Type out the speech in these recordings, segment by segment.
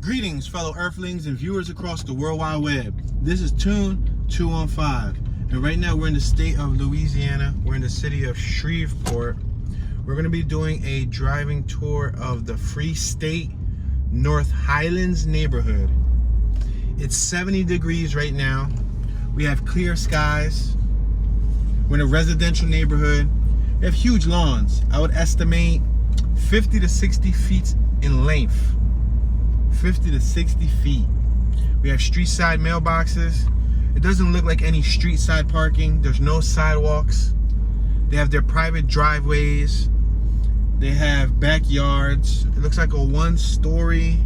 Greetings, fellow Earthlings and viewers across the World Wide Web. This is Tune 215, and right now we're in the state of Louisiana. We're in the city of Shreveport. We're going to be doing a driving tour of the Freestate-North Highlands neighborhood. It's 70 degrees right now. We have clear skies. We're in a residential neighborhood. We have huge lawns. I would estimate 50 to 60 feet in length. 50 to 60 feet. We have street side mailboxes. It doesn't look like any street side parking. There's no sidewalks. They have their private driveways. They have backyards. It looks like a one-story,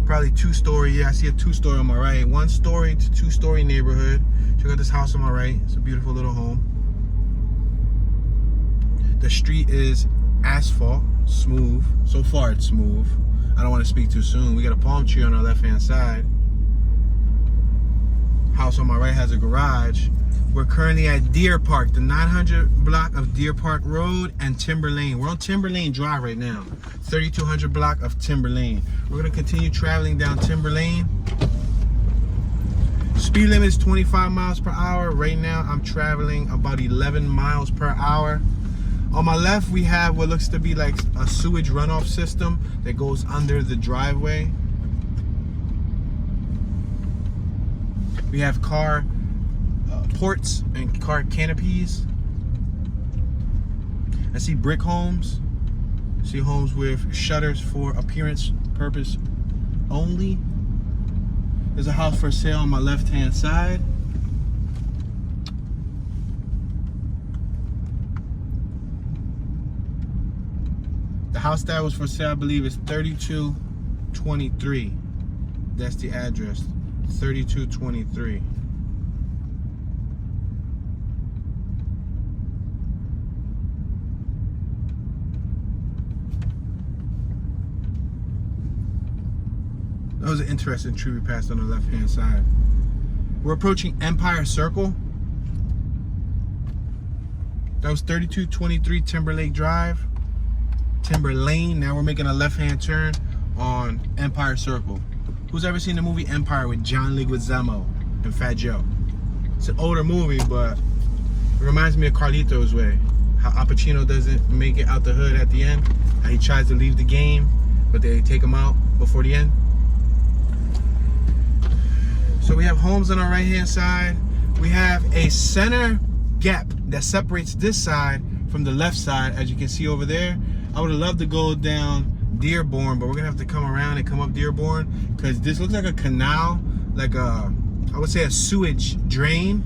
probably two-story. Yeah, I see a two-story on my right. One-story to two-story neighborhood. Check out this house on my right. It's a beautiful little home. The street is asphalt, smooth. So far it's smooth. I don't want to speak too soon. We got a palm tree on our left-hand side. House on my right has a garage. We're currently at Deer Park, the 900 block of Deer Park Road and Timber Lane. We're on Timber Lane Drive right now. 3200 block of Timber Lane. We're going to continue traveling down Timber Lane. Speed limit is 25 miles per hour. Right now, I'm traveling about 11 miles per hour. On my left, we have what looks to be like a sewage runoff system that goes under the driveway. We have car ports and car canopies. I see brick homes. I see homes with shutters for appearance purpose only. There's a house for sale on my left-hand side. The house that was for sale, I believe, is 3223. That's the address, 3223. That was an interesting tree we passed on the left-hand side. We're approaching Empire Circle. That was 3223 Timberlake Drive. Timber Lane. Now we're making a left-hand turn on Empire Circle. Who's ever seen the movie Empire with John Leguizamo and Fat Joe? It's an older movie, but it reminds me of Carlito's Way. How Al Pacino doesn't make it out the hood at the end. How he tries to leave the game, but they take him out before the end. So we have homes on our right-hand side. We have a center gap that separates this side from the left side, as you can see over there. I would have loved to go down Dearborn, but we're gonna have to come around and come up Dearborn because this looks like a canal, like a, I would say a sewage drain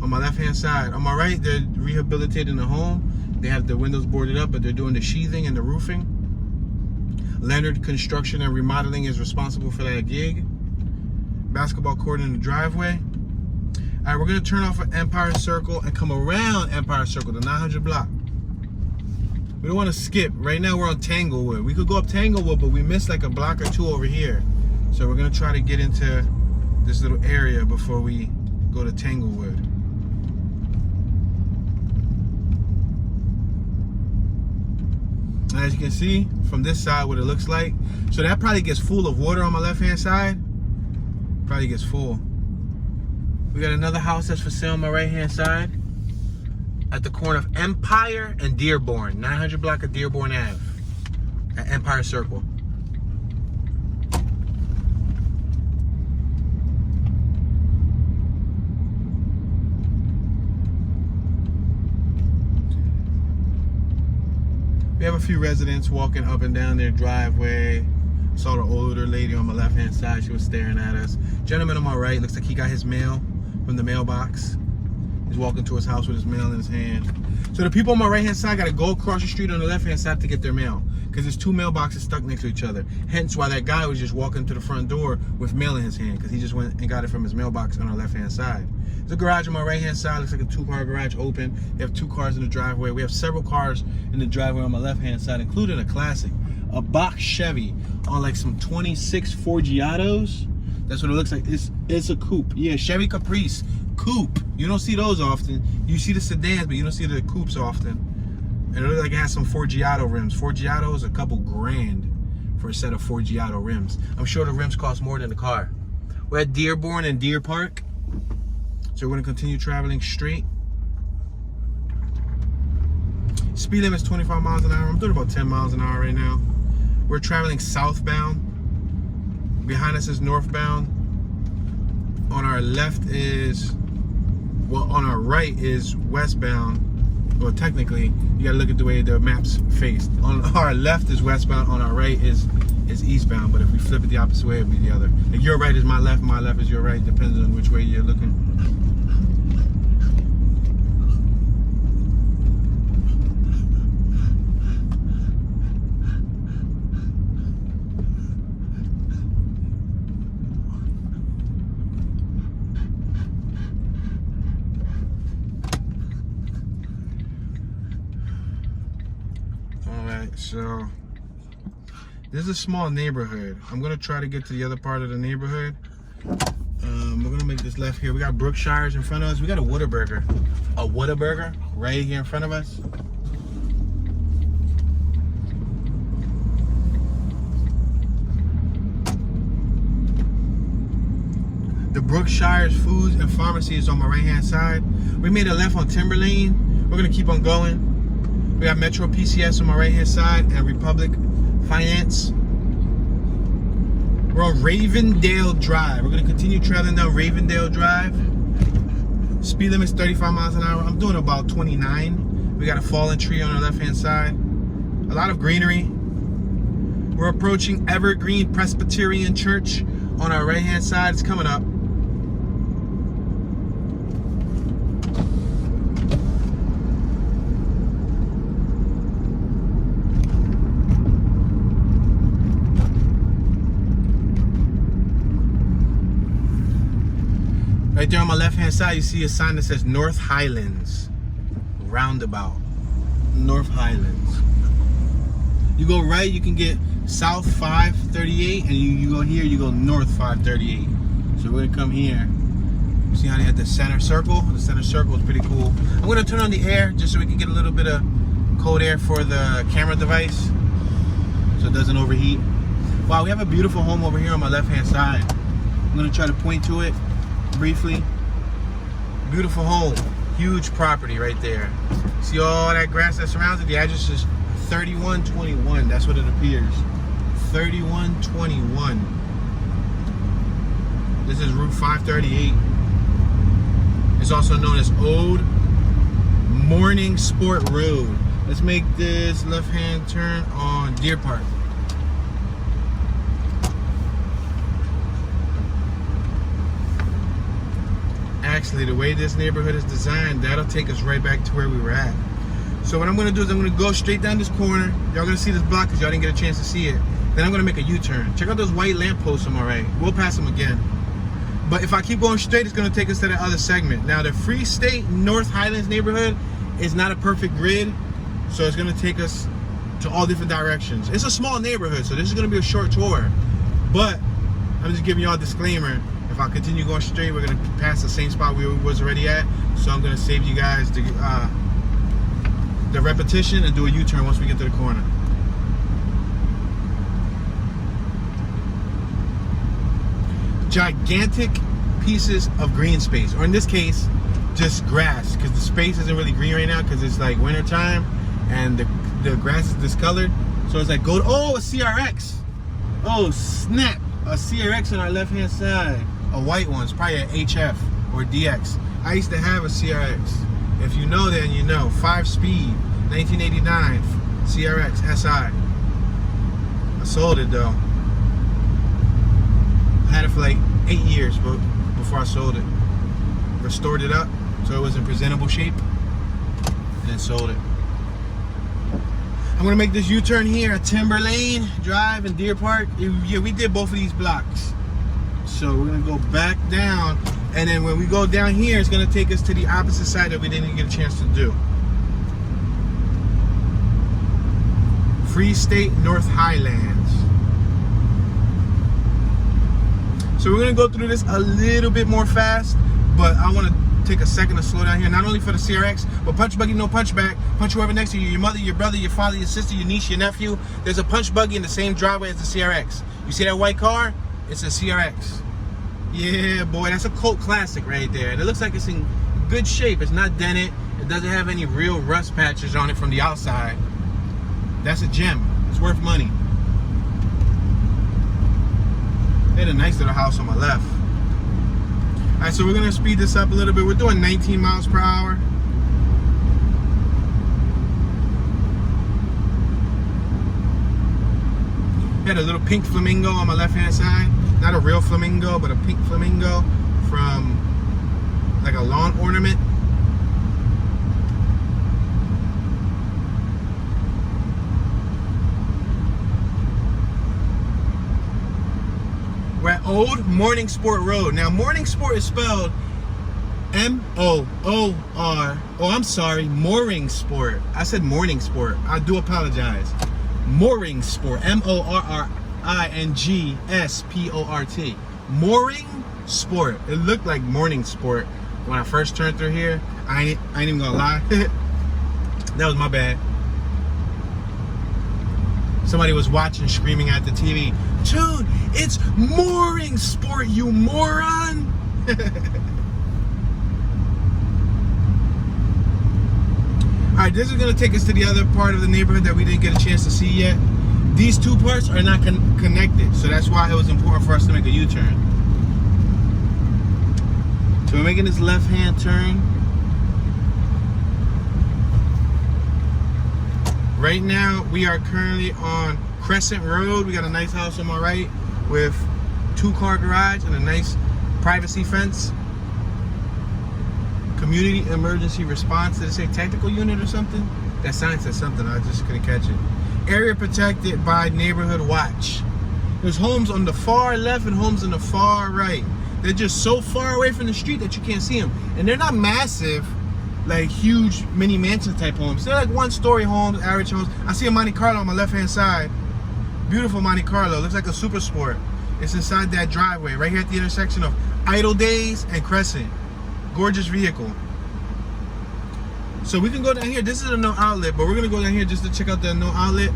on my left-hand side. On my right, they're rehabilitating the home. They have the windows boarded up, but they're doing the sheathing and the roofing. Leonard Construction and Remodeling is responsible for that gig. Basketball court in the driveway. All right, we're gonna turn off at Empire Circle and come around Empire Circle, the 900 block. We don't want to skip. Right now we're on Tanglewood. We could go up Tanglewood, but we missed like a block or two over here. So we're gonna try to get into this little area before we go to Tanglewood. As you can see from this side what it looks like. So that probably gets full of water on my left-hand side. Probably gets full. We got another house that's for sale on my right-hand side at the corner of Empire and Dearborn, 900 block of Dearborn Ave at Empire Circle. We have a few residents walking up and down their driveway. Saw the older lady on my left-hand side. She was staring at us. Gentleman on my right, looks like he got his mail from the mailbox. He's walking to his house with his mail in his hand. So the people on my right-hand side got to go across the street on the left-hand side to get their mail because there's two mailboxes stuck next to each other. Hence why that guy was just walking to the front door with mail in his hand because he just went and got it from his mailbox on our left-hand side. There's a garage on my right-hand side. Looks like a two-car garage open. We have two cars in the driveway. We have several cars in the driveway on my left-hand side, including a classic, a box Chevy on like some 26 Forgiatos. That's what it looks like. It's a coupe. Yeah, Chevy Caprice coupe. You don't see those often. You see the sedans, but you don't see the coupes often. And it looks like it has some Forgiato rims. Forgiato is a couple grand for favorite set of Forgiato rims. I'm sure the rims cost more than the car. We're at Dearborn and Deer Park. So we're gonna continue traveling straight. Speed limit is 25 miles an hour. I'm doing about 10 miles an hour right now. We're traveling southbound. Behind us is northbound. On our left is, well, on our right is westbound. Well, technically, you gotta look at the way the maps face. On our left is westbound, on our right is eastbound, but if we flip it the opposite way, it'll be the other. Like your right is my left is your right, depends on which way you're looking. So this is a small neighborhood. I'm gonna try to get to the other part of the neighborhood. We're gonna make this left here. We got Brookshire's in front of us. We got a Whataburger right here in front of us. The Brookshire's Foods and Pharmacy is on my right hand side. We made a left on Timber Lane. We're gonna keep on going. We got Metro PCS on my right hand side and Republic Finance. We're on Ravendale Drive. We're gonna continue traveling down Ravendale Drive. Speed limit is 35 miles an hour. I'm doing about 29. We got a fallen tree on our left hand side. A lot of greenery. We're approaching Evergreen Presbyterian Church on our right hand side. It's coming up. Right there on my left hand side, you see a sign that says North Highlands Roundabout. North Highlands. You go right, you can get South 538, and you go here, you go North 538. So we're gonna come here. See how they had the center circle? The center circle is pretty cool. I'm gonna turn on the air just so we can get a little bit of cold air for the camera device so it doesn't overheat. Wow, we have a beautiful home over here on my left hand side. I'm gonna try to point to it briefly. Beautiful home, huge property right there. See all that grass that surrounds it? The address is 3121. That's what it appears. 3121. This is Route 538. It's also known as Old Morning Sport Road. Let's make this left-hand turn on Deer Park. Actually, the way this neighborhood is designed, that'll take us right back to where we were at. So what I'm gonna do is I'm gonna go straight down this corner. Y'all gonna see this block because y'all didn't get a chance to see it. Then I'm gonna make a U-turn. Check out those white lampposts on my right. We'll pass them again. But if I keep going straight, it's gonna take us to the other segment. Now, the Freestate-North Highlands neighborhood is not a perfect grid, so it's gonna take us to all different directions. It's a small neighborhood, so this is gonna be a short tour. But I'm just giving y'all a disclaimer. If I continue going straight, we're gonna pass the same spot we was already at. So I'm gonna save you guys the repetition and do a U-turn once we get to the corner. Gigantic pieces of green space, or in this case, just grass, because the space isn't really green right now because it's like winter time and the grass is discolored. So it's like gold. Oh, a CRX. Oh, snap. A CRX on our left hand side. A white one. It's probably an HF or DX. I used to have a CRX. If you know, then you know. 5-speed, 1989 CRX SI. I sold it though. I had it for like 8 years before I sold it. Restored it up so it was in presentable shape and then sold it. I'm gonna make this U-turn here at Timber Lane Drive in Deer Park. Yeah, we did both of these blocks. So we're gonna go back down, and then when we go down here, it's gonna take us to the opposite side that we didn't get a chance to do. Freestate-North Highlands. So we're gonna go through this a little bit more fast, but I wanna take a second to slow down here. Not only for the CRX, but punch buggy, no punch back. Punch whoever next to you, your mother, your brother, your father, your sister, your niece, your nephew. There's a punch buggy in the same driveway as the CRX. You see that white car? It's a CRX. Yeah, boy, that's a cult classic right there. And it looks like it's in good shape. It's not dented. It doesn't have any real rust patches on it from the outside. That's a gem. It's worth money. They had a nice little house on my left. All right, so we're gonna speed this up a little bit. We're doing 19 miles per hour. Had a little pink flamingo on my left-hand side. Not a real flamingo, but a pink flamingo from like a lawn ornament. We're at Old Morning Sport Road. Now, Morning Sport is spelled M-O-O-R. Oh, I'm sorry, Mooring Sport. I said Morning Sport. I do apologize. Mooring Sport. M-O-R-R-I-N-G-S-P-O-R-T. Mooring Sport. It looked like Morning Sport when I first turned through here. I ain't even gonna lie. That was my bad. Somebody was watching, screaming at the TV, "Dude, it's Mooring Sport, you moron!" Alright, this is going to take us to the other part of the neighborhood that we didn't get a chance to see yet. These two parts are not connected, so that's why it was important for us to make a U-turn. So we're making this left-hand turn. Right now, we are currently on Crescent Road. We got a nice house on my right with 2-car garage and a nice privacy fence. Community emergency response. Did it say tactical unit or something? That sign said something. I just couldn't catch it. Area protected by neighborhood watch. There's homes on the far left and homes on the far right. They're just so far away from the street that you can't see them. And they're not massive, like huge mini mansion type homes. They're like 1-story homes, average homes. I see a Monte Carlo on my left hand side. Beautiful Monte Carlo. Looks like a super sport. It's inside that driveway right here at the intersection of Idle Days and Crescent. Gorgeous vehicle. So we can go down here. This is a no outlet, but we're gonna go down here just to check out the no outlet.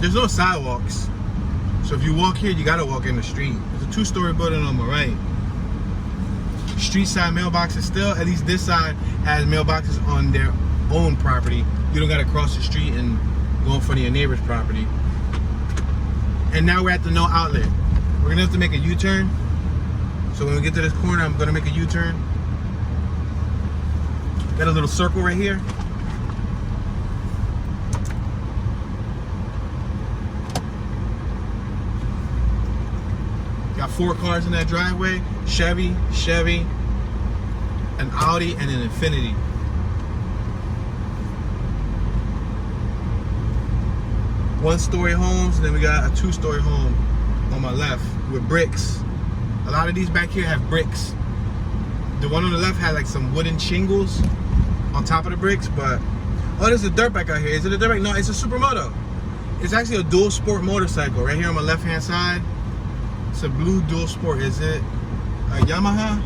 There's no sidewalks. So if you walk here, you gotta walk in the street. There's a 2-story building on my right. Street side mailboxes still, at least this side has mailboxes on their own property. You don't gotta cross the street and go in front of your neighbor's property. And now we're at the no outlet. We're gonna have to make a U-turn. So when we get to this corner, I'm gonna make a U-turn. Got a little circle right here. Got 4 cars in that driveway. Chevy, an Audi, and an Infinity. One-story homes, and then we got a 2-story home on my left with bricks. A lot of these back here have bricks. The one on the left had like some wooden shingles on top of the bricks, but oh, there's a dirt bike out here. Is it a dirt bike? No, it's a supermoto. It's actually a dual sport motorcycle right here on my left-hand side. It's a blue dual sport. Is it a Yamaha?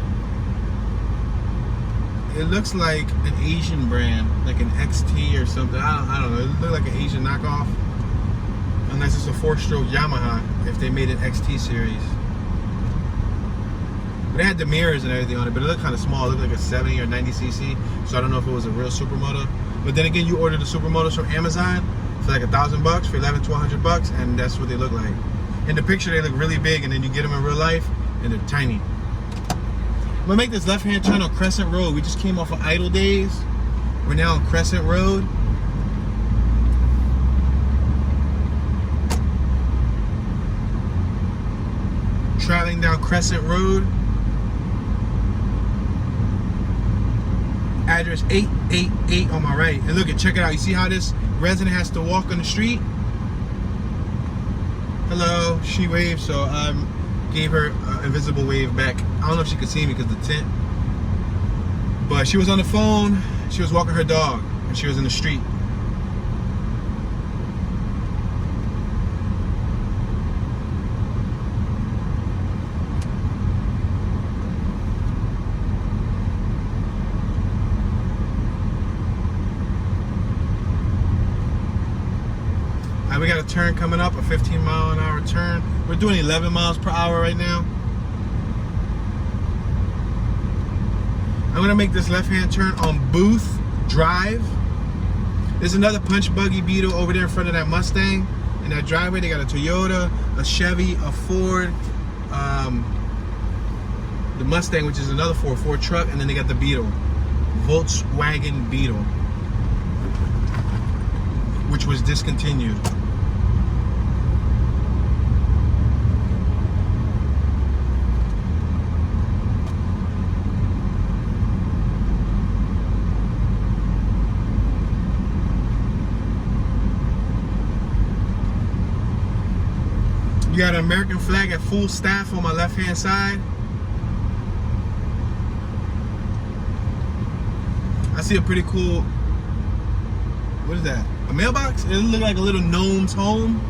It looks like an Asian brand, like an XT or something. I don't know. It looks like an Asian knockoff. Unless it's a 4-stroke Yamaha, if they made an XT series. But it had the mirrors and everything on it, but it looked kind of small. It looked like a 70 or 90 cc. So I don't know if it was a real supermoto. But then again, you order the supermotos from Amazon for like $1,000 for $1,100 to $100, and that's what they look like. In the picture, they look really big, and then you get them in real life, and they're tiny. I'm gonna make this left-hand turn on Crescent Road. We just came off of Idle Days. We're now on Crescent Road. Traveling down Crescent Road. Address 888 on my right. And look, check it out. You see how this resident has to walk on the street? Hello, she waved, so I'm gave her invisible wave back. I don't know if she could see me because of the tint. But she was on the phone. She was walking her dog, and she was in the street. We got a turn coming up, a 15-mile-an-hour turn. We're doing 11 miles per hour right now. I'm gonna make this left-hand turn on Booth Drive. There's another punch buggy Beetle over there in front of that Mustang. In that driveway, they got a Toyota, a Chevy, a Ford, the Mustang, which is another Ford truck, and then they got the Beetle, Volkswagen Beetle, which was discontinued. You got an American flag at full staff on my left-hand side. I see a pretty cool, what is that? A mailbox? It looks like a little gnome's home.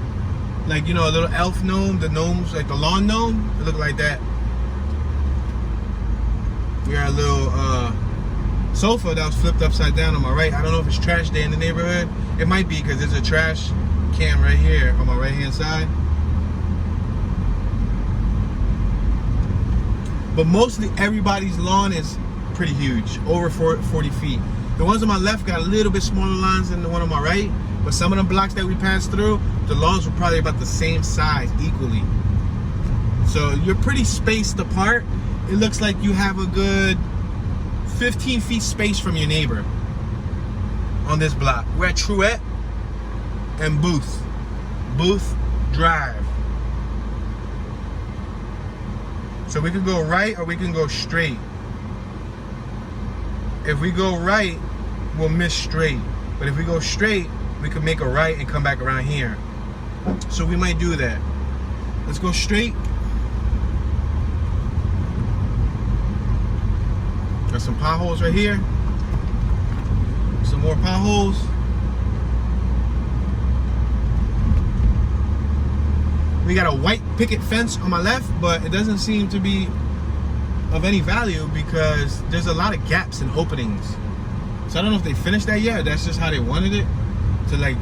Like, you know, a little elf gnome, the gnomes, like the lawn gnome. It looked like that. We got a little sofa that was flipped upside down on my right. I don't know if it's trash day in the neighborhood. It might be because there's a trash can right here on my right-hand side. But mostly everybody's lawn is pretty huge, over 40 feet. The ones on my left got a little bit smaller lawns than the one on my right, but some of the blocks that we passed through, the lawns were probably about the same size, equally. So you're pretty spaced apart. It looks like you have a good 15 feet space from your neighbor on this block. We're at Truett and Booth Drive. So we can go right or we can go straight. If we go right, we'll miss straight. But if we go straight, we can make a right and come back around here. So we might do that. Let's go straight. Got some potholes right here. Some more potholes. We got a white picket fence on my left, but it doesn't seem to be of any value because there's a lot of gaps and openings. So I don't know if they finished that yet. That's just how they wanted it, to, like,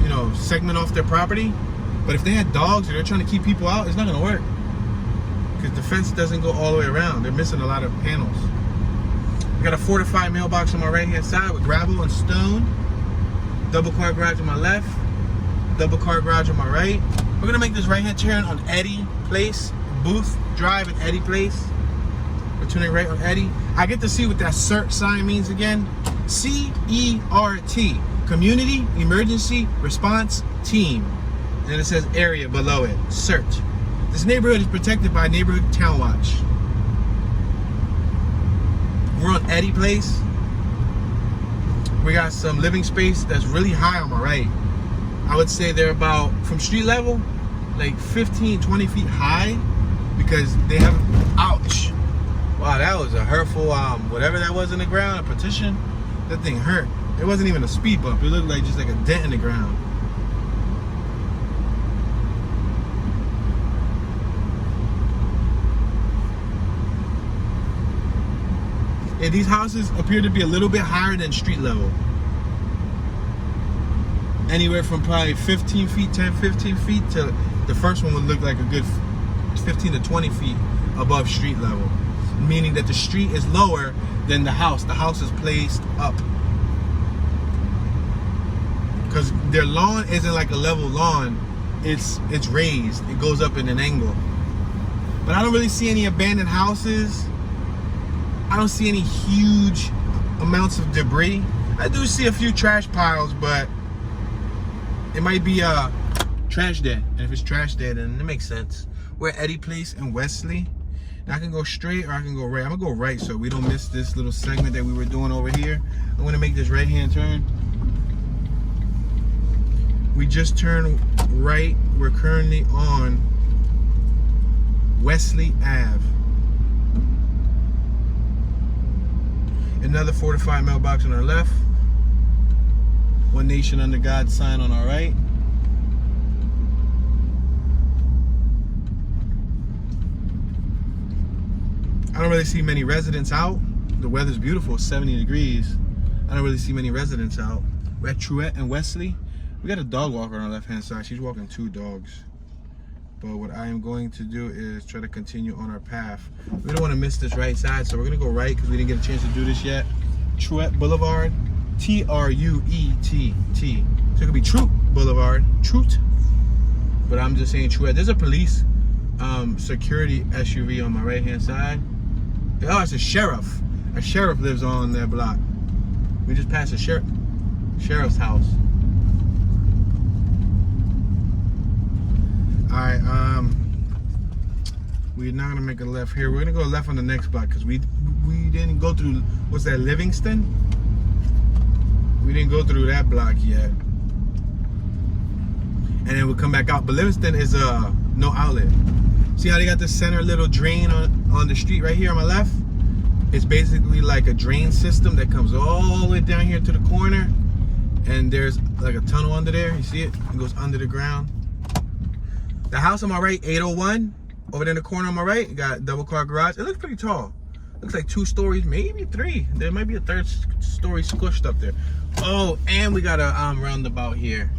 you know, segment off their property. But if they had dogs or they're trying to keep people out, it's not gonna work because the fence doesn't go all the way around. They're missing a lot of panels. We got a fortified mailbox on my right-hand side with gravel and stone. Double car garage on my left. Double car garage on my right. We're gonna make this right-hand turn on Eddy Place, Booth Drive and Eddy Place. We're turning right on Eddy. I get to see what that CERT sign means again. C-E-R-T, Community Emergency Response Team. And then it says area below it, CERT. This neighborhood is protected by Neighborhood Town Watch. We're on Eddy Place. We got some living space that's really high on my right. I would say they're about, from street level, like 15, 20 feet high because they have, ouch. Wow, that was a hurtful, whatever that was in the ground, a partition. That thing hurt. It wasn't even a speed bump. It looked like just like a dent in the ground. Yeah, these houses appear to be a little bit higher than street level. Anywhere from probably 15 feet, 10, 15 feet to the first one would look like a good 15 to 20 feet above street level. Meaning that the street is lower than the house. The house is placed up. Because their lawn isn't like a level lawn. It's raised. It goes up in an angle. But I don't really see any abandoned houses. I don't see any huge amounts of debris. I do see a few trash piles, but it might be trash day. And if it's trash day, then it makes sense. We're at Eddy Place in Wesley. Now I can go straight or I can go right. I'm gonna go right so we don't miss this little segment that we were doing over here. I'm gonna make this right-hand turn. We just turned right. We're currently on Wesley Ave. Another fortified mailbox on our left. One Nation Under God sign on our right. I don't really see many residents out. The weather's beautiful, 70 degrees. I don't really see many residents out. We're at Truett and Wesley. We got a dog walker on our left-hand side. She's walking 2 dogs. But what I am going to do is try to continue on our path. We don't want to miss this right side, so we're going to go right because we didn't get a chance to do this yet. Truett Boulevard, T-R-U-E-T-T. So it could be Truett Boulevard, Truett. But I'm just saying Truett. There's a police security SUV on my right-hand side. Oh, it's a sheriff. A sheriff lives on that block. We just passed a sheriff's house. Alright, we're not gonna make a left here. We're gonna go left on the next block because we didn't go through, what's that, Livingston? We didn't go through that block yet. And then we'll come back out. But Livingston is no outlet. See how they got the center little drain on the street right here on my left? It's basically like a drain system that comes all the way down here to the corner. And there's like a tunnel under there. You see it? It goes under the ground. The house on my right, 801. Over there in the corner on my right, you got double car garage. It looks pretty tall. Looks like 2 stories, maybe 3. There might be a 3rd story squished up there. Oh, and we got a roundabout here.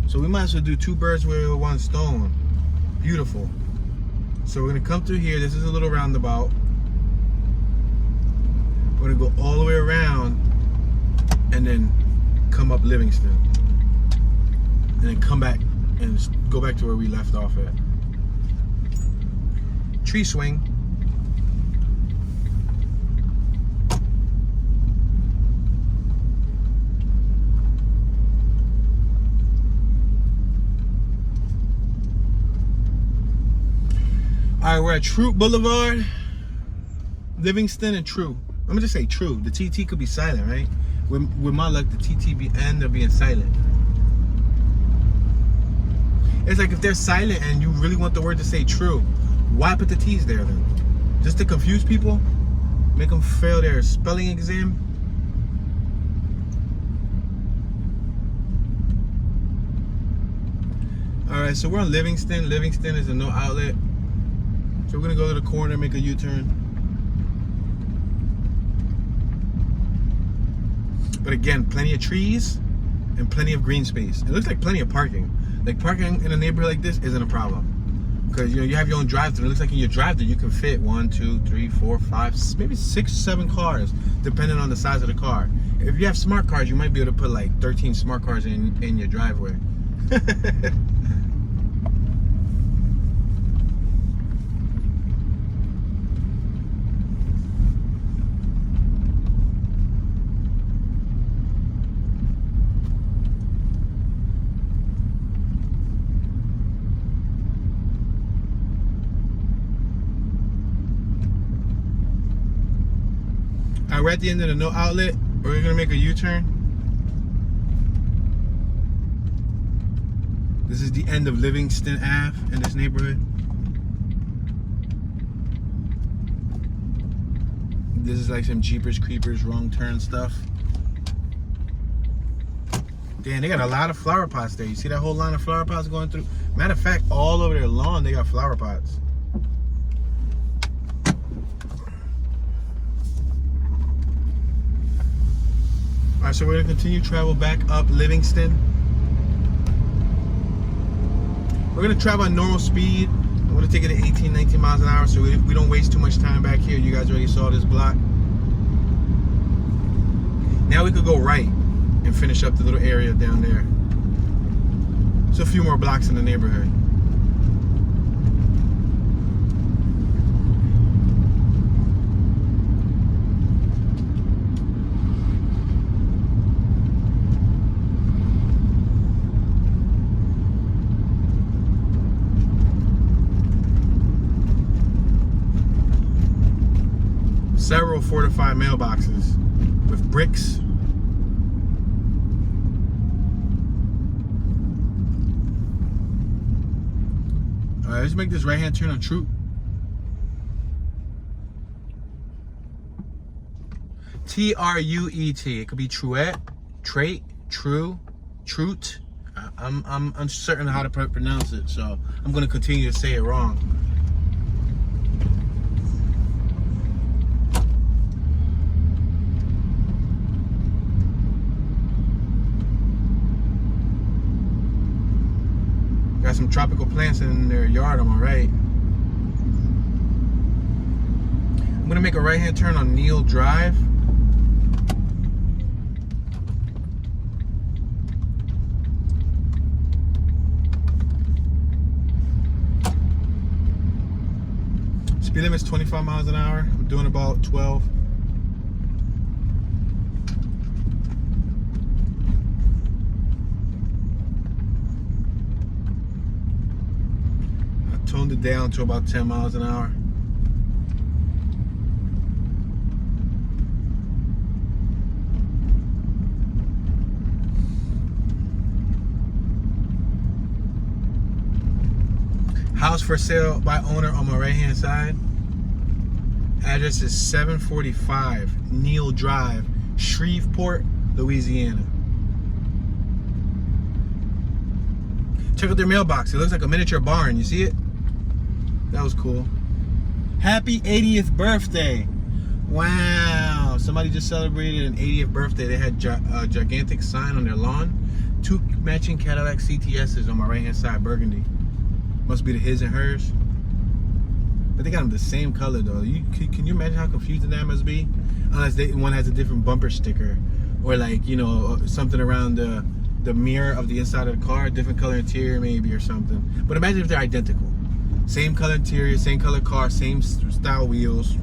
So we might as well do 2 birds with 1 stone. Beautiful. So we're gonna come through here. This is a little roundabout. We're gonna go all the way around and then come up Livingston. And then come back and go back to where we left off at. Tree swing. All right, we're at Truett Boulevard, Livingston and True. I'm gonna just say True. The TT could be silent, right? With my luck, the TT end up being silent. It's like if they're silent and you really want the word to say true, why put the T's there then? Just to confuse people? Make them fail their spelling exam? Alright, so we're on Livingston. Livingston is a no outlet. So we're gonna go to the corner, make a U-turn. But again, plenty of trees and plenty of green space. It looks like plenty of parking. Like parking in a neighborhood like this isn't a problem. Because you have your own drive-thru. It looks like in your drive-thru you can fit 1, 2, 3, 4, 5, maybe 6, 7 cars, depending on the size of the car. If you have smart cars, you might be able to put like 13 smart cars in your driveway. We're at the end of the no outlet. We're gonna make a U-turn. This is the end of Livingston Ave in this neighborhood. This is like some Jeepers Creepers wrong turn stuff. Damn, they got a lot of flower pots there. You see that whole line of flower pots going through? Matter of fact, all over their lawn they got flower pots. Alright, so we're going to continue travel back up Livingston. We're going to travel at normal speed. I'm going to take it at 18, 19 miles an hour so we don't waste too much time back here. You guys already saw this block. Now we could go right and finish up the little area down there. There's a few more blocks in the neighborhood. Several fortified mailboxes with bricks. All right, let's make this right-hand turn on Truett. Truet. It could be Truet, Trait, True, Trute. I'm uncertain how to pronounce it, so I'm gonna continue to say it wrong. Got some tropical plants in their yard on my right. I'm gonna make a right-hand turn on Neal Drive. Speed limit's 25 miles an hour. I'm doing about 12. I toned it down to about 10 miles an hour. House for sale by owner on my right hand side. Address is 745 Neal Drive, Shreveport, Louisiana. Check out their mailbox. It looks like a miniature barn. You see it? That was cool. Happy 80th birthday. Wow. Somebody just celebrated an 80th birthday. They had a gigantic sign on their lawn. 2 matching Cadillac CTSs on my right hand side, burgundy. Must be the his and hers. But they got them the same color though. Can you imagine how confusing that must be? Unless one has a different bumper sticker. Or like, you know, something around the mirror of the inside of the car. Different color interior maybe or something. But imagine if they're identical. Same color interior, same color car, same style wheels.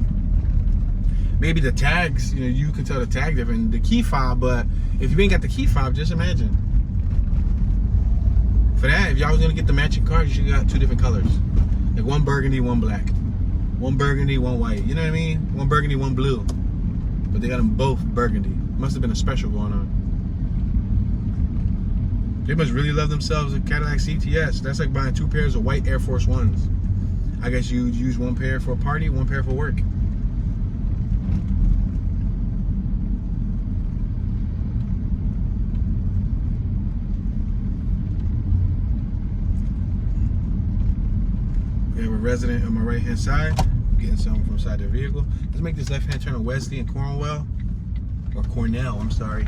Maybe the tags, you know, you can tell the tag different. The key fob, but if you ain't got the key fob, just imagine. For that, if y'all was gonna get the matching car, you should got 2 different colors. Like one burgundy, one black. One burgundy, one white. You know what I mean? One burgundy, one blue. But they got them both burgundy. Must have been a special going on. They must really love themselves a Cadillac CTS. That's like buying 2 pairs of white Air Force Ones. I guess you'd use 1 pair for a party, 1 pair for work. We have a resident on my right hand side, getting something from inside their vehicle. Let's make this left hand turn on Wesley and Cornwell. Or Cornell, I'm sorry.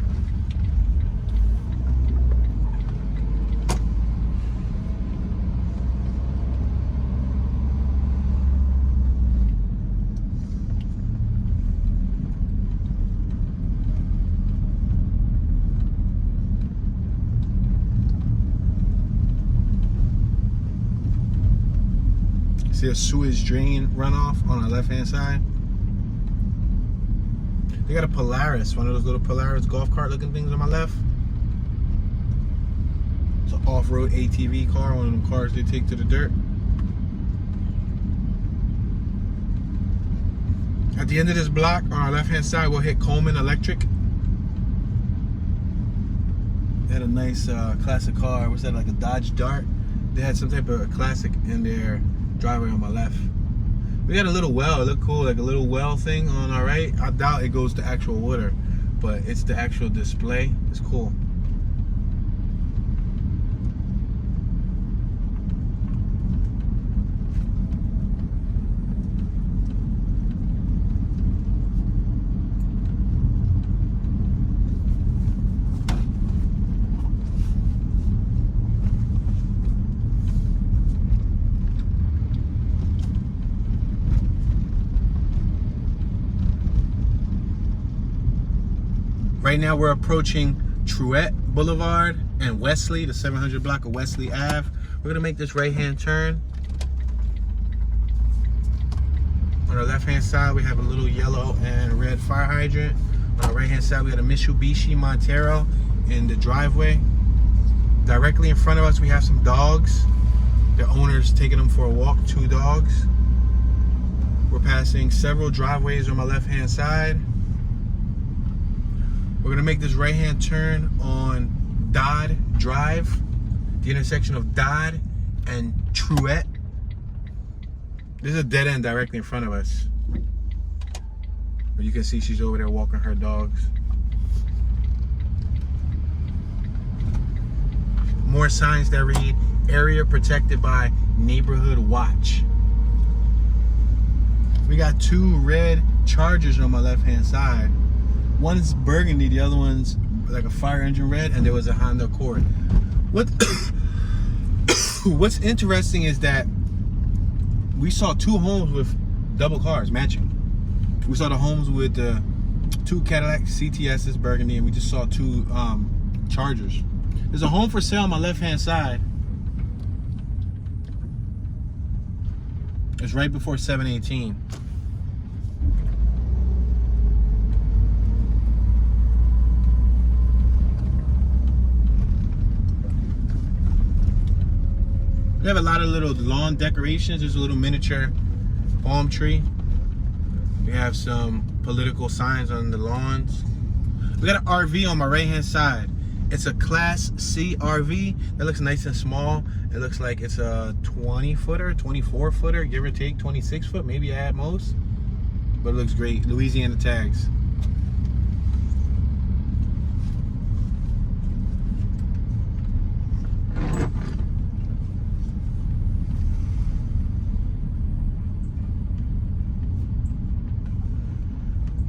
See a sewage drain runoff on the left hand side. They got a Polaris, one of those little Polaris golf cart looking things on my left. It's an off-road ATV car, one of them cars they take to the dirt. At the end of this block on our left hand side, we'll hit Coleman Electric. They had a nice classic car. What's that, like a Dodge Dart? They had some type of classic in their driveway on my left. We got a little well. It looked cool, like a little well thing on our right. I doubt it goes to actual water, but it's the actual display. It's cool. Right now we're approaching Truett Boulevard and Wesley, the 700 block of Wesley Ave. We're gonna make this right-hand turn. On our left-hand side, we have a little yellow and red fire hydrant. On our right-hand side, we got a Mitsubishi Montero in the driveway. Directly in front of us, we have some dogs. The owner's taking them for a walk, 2 dogs. We're passing several driveways on my left-hand side. We're gonna make this right-hand turn on Dodd Drive, the intersection of Dodd and Truett. There's a dead end directly in front of us. But you can see she's over there walking her dogs. More signs that read, area protected by neighborhood watch. We got 2 red Chargers on my left-hand side. One's burgundy, the other one's like a fire engine red, and there was a Honda Accord. What's interesting is that we saw 2 homes with double cars matching. We saw the homes with 2 Cadillac CTS's burgundy, and we just saw 2 Chargers. There's a home for sale on my left-hand side. It's right before 718. We have a lot of little lawn decorations. There's a little miniature palm tree. We have some political signs on the lawns. We got an RV on my right-hand side. It's a Class C RV that looks nice and small. It looks like it's a 20-footer, 24-footer, give or take, 26-foot, maybe at most. But it looks great. Louisiana tags.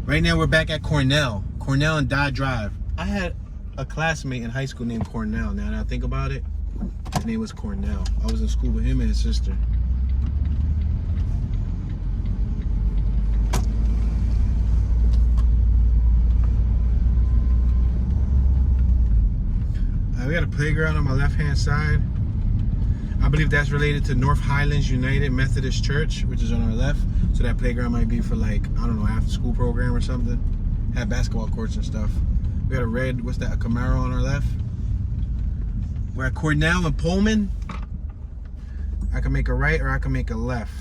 Right now we're back at Cornell and Dodge Drive. I had a classmate in high school named Cornell. Now that I think about it, his name was Cornell. I was in school with him and his sister. We got a playground on my left-hand side. I believe that's related to North Highlands United Methodist Church, which is on our left. So that playground might be for, like, I don't know, after school program or something. Have basketball courts and stuff. We got a red, what's that, a Camaro on our left. We're at Cornell and Pullman. I can make a right or I can make a left.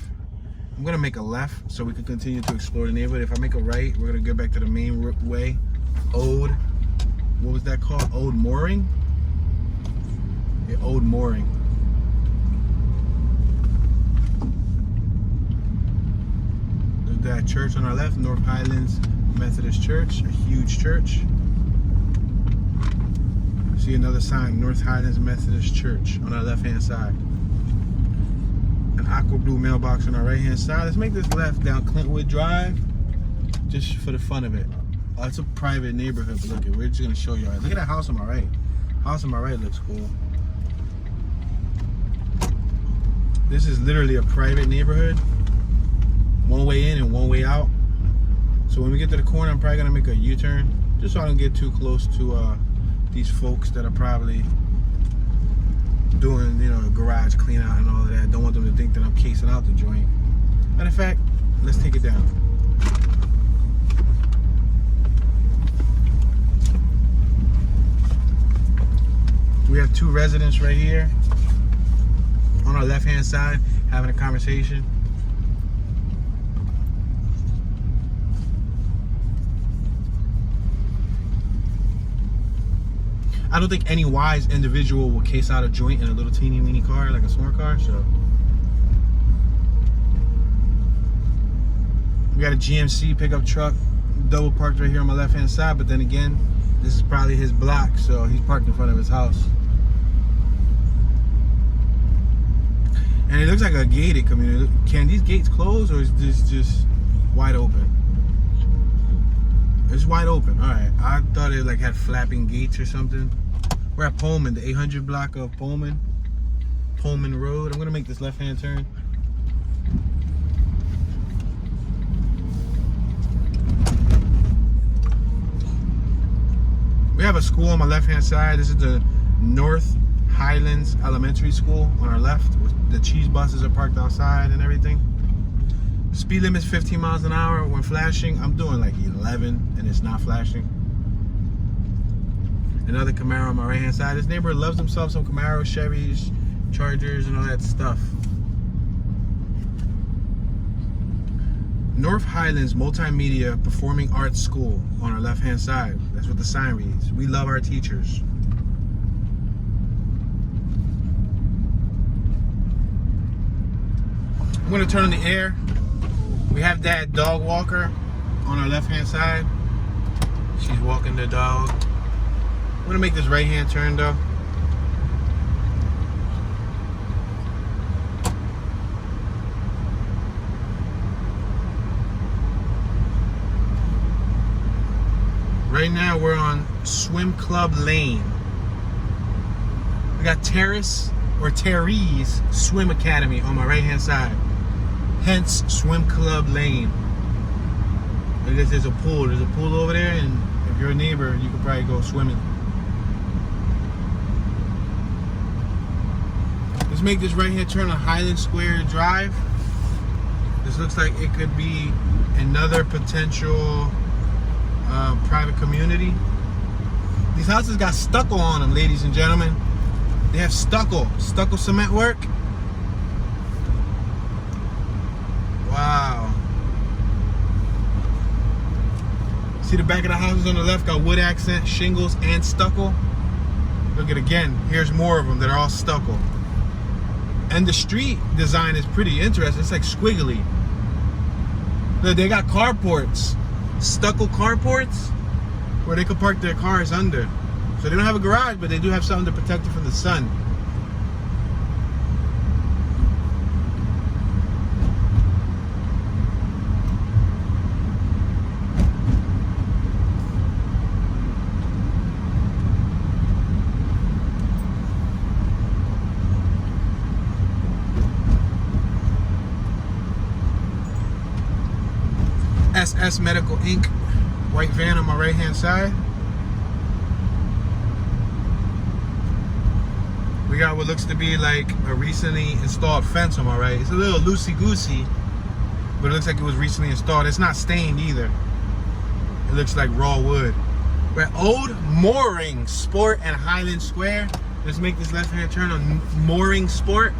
I'm gonna make a left so we can continue to explore the neighborhood. If I make a right, we're gonna go back to the main way. What was that called? Old Mooring? Yeah, Old Mooring. That church on our left, North Highlands Methodist Church, a huge church. See another sign, North Highlands Methodist Church on our left-hand side. An aqua blue mailbox on our right-hand side. Let's make this left down Clintwood Drive, just for the fun of it. Oh, it's a private neighborhood, but look, we're just gonna show you. Look at that house on my right. House on my right looks cool. This is literally a private neighborhood. One way in and one way out. So when we get to the corner, I'm probably gonna make a U-turn, just so I don't get too close to these folks that are probably doing, you know, garage clean out and all of that. Don't want them to think that I'm casing out the joint. Matter of fact, let's take it down. We have 2 residents right here on our left-hand side having a conversation. I don't think any wise individual will case out a joint in a little teeny weeny car, like a small car, so. We got a GMC pickup truck, double parked right here on my left-hand side, but then again, this is probably his block, so he's parked in front of his house. And it looks like a gated community. Can these gates close, or is this just wide open? It's wide open. All right. I thought it like had flapping gates or something. We're at Pullman, the 800 block of Pullman Road. I'm gonna make this left-hand turn. We have a school on my left-hand side. This is the North Highlands Elementary School on our left. The cheese buses are parked outside and everything. The speed limit is 15 miles an hour. When flashing, I'm doing like 11 and it's not flashing. Another Camaro on my right-hand side. This neighborhood loves themselves some Camaros, Chevys, Chargers, and all that stuff. North Highlands Multimedia Performing Arts School on our left-hand side. That's what the sign reads. We love our teachers. I'm gonna turn on the air. We have that dog walker on our left-hand side. She's walking the dog. I'm gonna make this right-hand turn though. Right now we're on Swim Club Lane. We got Terrace or Terry's Swim Academy on my right-hand side. Hence Swim Club Lane. I guess there's a pool. There's a pool over there, and if you're a neighbor, you could probably go swimming. Let's make this right-hand turn on Highland Square Drive. This looks like it could be another potential private community. These houses got stucco on them, ladies and gentlemen. They have stucco cement work. Wow. See the back of the houses on the left got wood accent, shingles, and stucco. Look at again, here's more of them that are all stucco. And the street design is pretty interesting. It's like squiggly. Look, they got carports, stucco carports, where they could park their cars under. So they don't have a garage, but they do have something to protect it from the sun. SS Medical Inc. White van on my right hand side. We got what looks to be like a recently installed fence on my right. It's a little loosey-goosey, but it looks like it was recently installed. It's not stained either. It looks like raw wood. We're at Old Mooring Sport and Highland Square. Let's make this left-hand turn on Mooring Sport.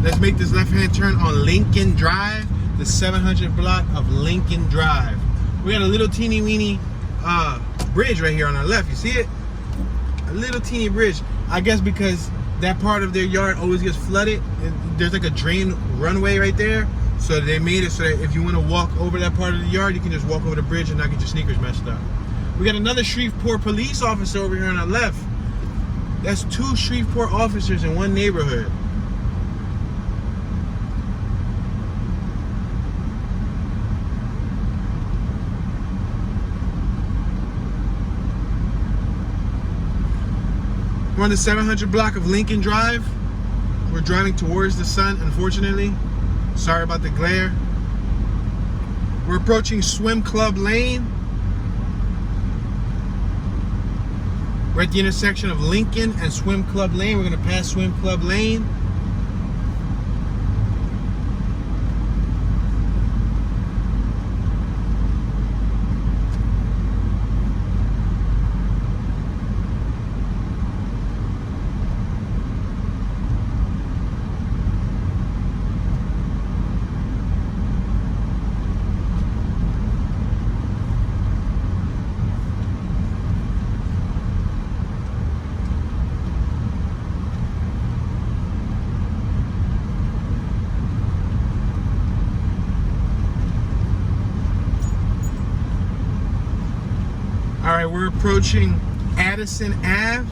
Let's make this left-hand turn on Lincoln Drive, the 700 block of Lincoln Drive. We got a little teeny weeny bridge right here on our left. You see it? A little teeny bridge. I guess because that part of their yard always gets flooded. There's like a drain runway right there. So they made it so that if you want to walk over that part of the yard, you can just walk over the bridge and not get your sneakers messed up. We got another Shreveport police officer over here on our left. That's 2 Shreveport officers in one neighborhood. We're on the 700 block of Lincoln Drive. We're driving towards the sun, unfortunately. Sorry about the glare. We're approaching Swim Club Lane. We're at the intersection of Lincoln and Swim Club Lane. We're going to pass Swim Club Lane. All right, we're approaching Addison Ave.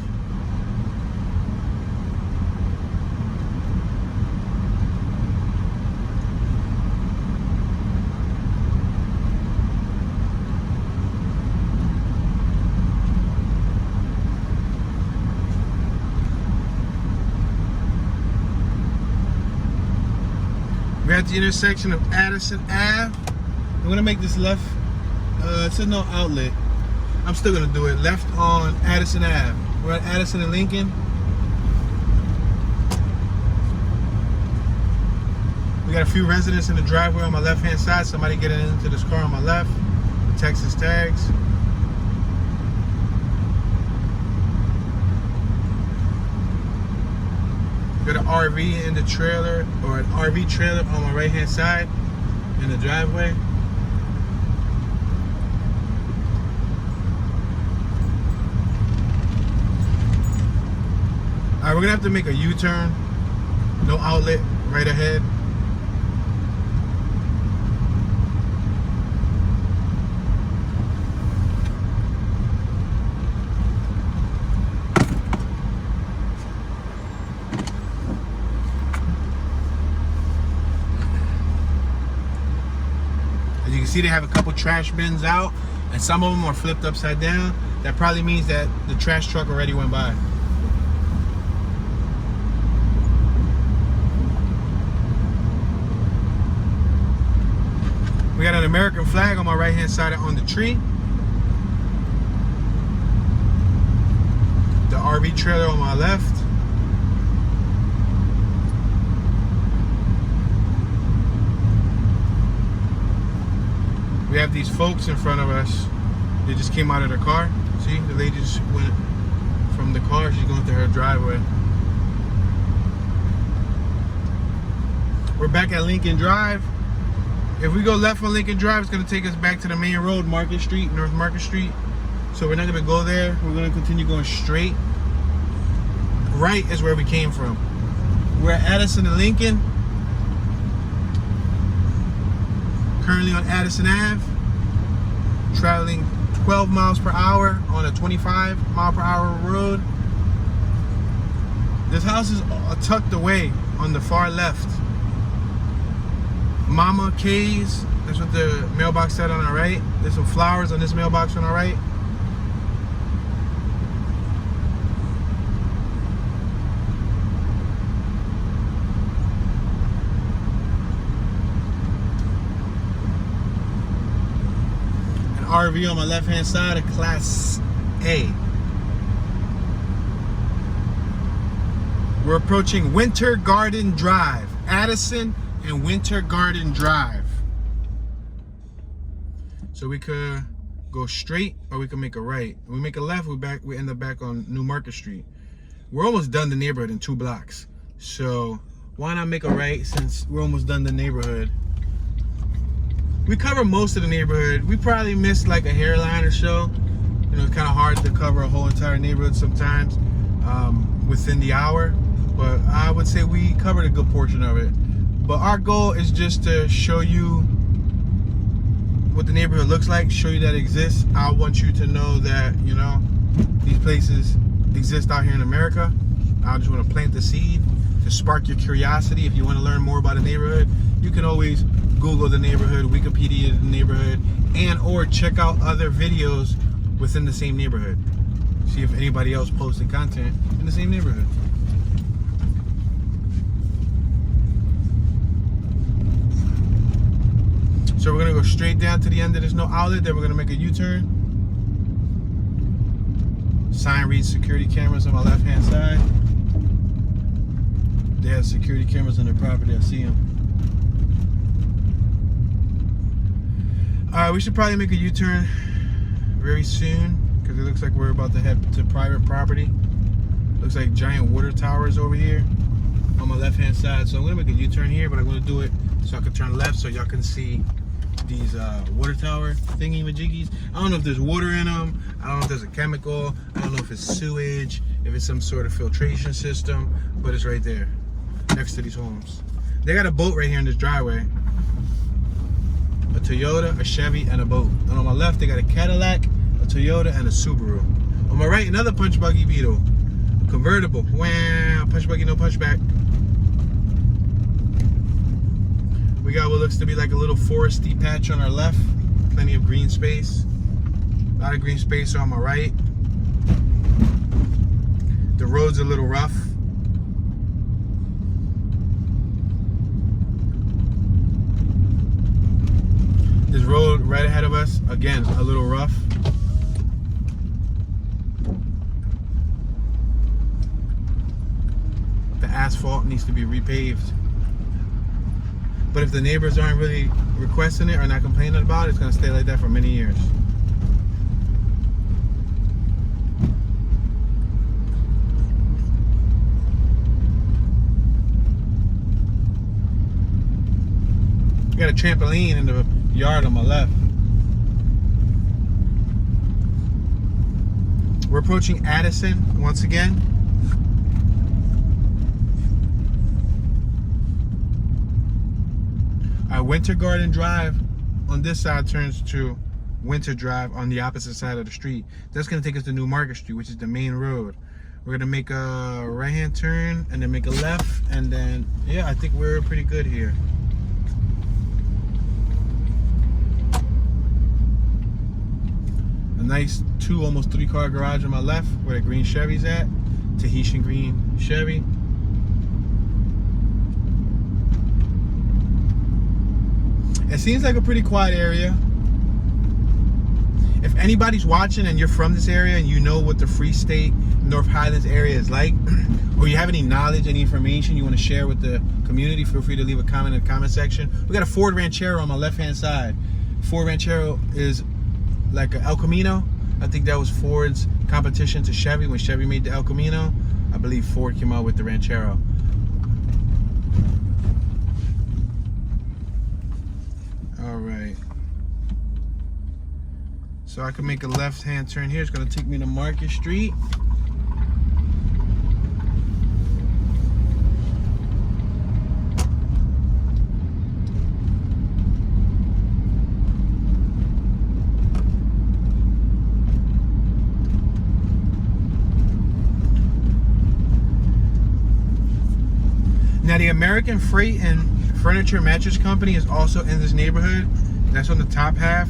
We're at the intersection of Addison Ave. I'm gonna make this left. It's a no outlet. I'm still gonna do it. Left on Addison Ave. We're at Addison and Lincoln. We got a few residents in the driveway on my left-hand side. Somebody getting into this car on my left. The Texas tags. Got an RV in the trailer, or an RV trailer on my right-hand side in the driveway. Alright, we're gonna have to make a U-turn. No outlet right ahead. As you can see, they have a couple trash bins out, and some of them are flipped upside down. That probably means that the trash truck already went by. We got an American flag on my right hand side on the tree. The RV trailer on my left. We have these folks in front of us. They just came out of their car. See, the lady just went from the car. She's going through her driveway. We're back at Lincoln Drive. If we go left on Lincoln Drive, it's going to take us back to the main road, Market Street, North Market Street. So we're not going to go there. We're going to continue going straight. Right is where we came from. We're at Addison and Lincoln. Currently on Addison Ave. Traveling 12 miles per hour on a 25 mile per hour road. This house is tucked away on the far left. Mama K's, that's what the mailbox said on our right. There's some flowers on this mailbox on our right. An RV on my left hand side, a Class A. We're approaching Winter Garden Drive, Addison and Winter Garden Drive. So we could go straight or we could make a right. When we make a left, we end up back on New Market Street. We're almost done the neighborhood in 2 blocks. So why not make a right since we're almost done the neighborhood? We cover most of the neighborhood. We probably missed like a hairline or so. You know, it's kind of hard to cover a whole entire neighborhood sometimes within the hour. But I would say we covered a good portion of it. But our goal is just to show you what the neighborhood looks like, show you that it exists. I want you to know that, you know, these places exist out here in America. I just want to plant the seed to spark your curiosity. If you want to learn more about a neighborhood, you can always Google the neighborhood, Wikipedia the neighborhood, and or check out other videos within the same neighborhood. See if anybody else posted content in the same neighborhood. So we're gonna go straight down to the end of this no outlet, then we're gonna make a U-turn. Sign reads security cameras on my left hand side. They have security cameras on their property, I see them. Alright, we should probably make a U-turn very soon because it looks like we're about to head to private property. Looks like giant water towers over here on my left hand side. So I'm gonna make a U-turn here, but I'm gonna do it so I can turn left so y'all can see these water tower thingy-majiggies. I don't know if there's water in them. I don't know if there's a chemical. I don't know if it's sewage, if it's some sort of filtration system, but it's right there next to these homes. They got a boat right here in this driveway. A Toyota, a Chevy, and a boat. And on my left, they got a Cadillac, a Toyota, and a Subaru. On my right, another punch buggy Beetle. A convertible. Wow, punch buggy, no punchback. We got what looks to be like a little foresty patch on our left. Plenty of green space. A lot of green space on my right. The road's a little rough. This road right ahead of us, again, a little rough. The asphalt needs to be repaved. But if the neighbors aren't really requesting it or not complaining about it, it's going to stay like that for many years. We got a trampoline in the yard on my left. We're approaching Addison once again. Winter Garden Drive on this side turns to Winter Drive on the opposite side of the street. That's gonna take us to New Market Street, which is the main road. We're gonna make a right-hand turn and then make a left, and then, yeah, I think we're pretty good here. A nice almost 3-car garage on my left where the green Chevy's at. Tahitian green Chevy. It seems like a pretty quiet area. If anybody's watching and you're from this area and you know what the Freestate-North Highlands area is like, or you have any knowledge, any information you want to share with the community, feel free to leave a comment in the comment section. We got a Ford Ranchero on my left-hand side. Ford Ranchero is like an El Camino. I think that was Ford's competition to Chevy when Chevy made the El Camino. I believe Ford came out with the Ranchero. All right. So I can make a left-hand turn here. It's gonna take me to Market Street. Now the American Freight and Furniture Mattress Company is also in this neighborhood. That's on the top half.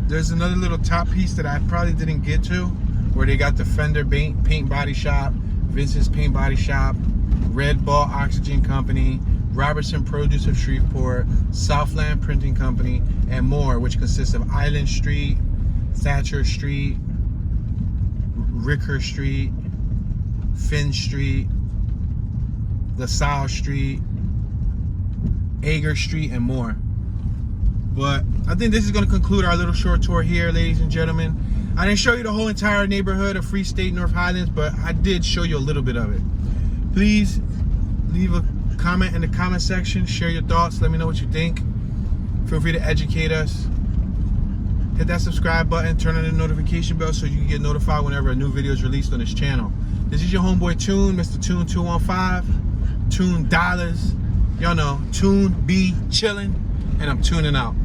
There's another little top piece that I probably didn't get to, where they got the Fender Paint Body Shop, Vincent's Paint Body Shop, Red Ball Oxygen Company, Robertson Produce of Shreveport, Southland Printing Company, and more, which consists of Island Street, Thatcher Street, Ricker Street, Finn Street, LaSalle Street, Ager Street, and more. But I think this is going to conclude our little short tour here, ladies and gentlemen. I didn't show you the whole entire neighborhood of Freestate-North Highlands, but I did show you a little bit of it. Please leave a comment in the comment section. Share your thoughts. Let me know what you think. Feel free to educate us. Hit that subscribe button. Turn on the notification bell so you can get notified whenever a new video is released on this channel. This is your homeboy Tune, Mr. Tune 215. Tune Dollars. Y'all know, Tune be chillin', and I'm tuning out.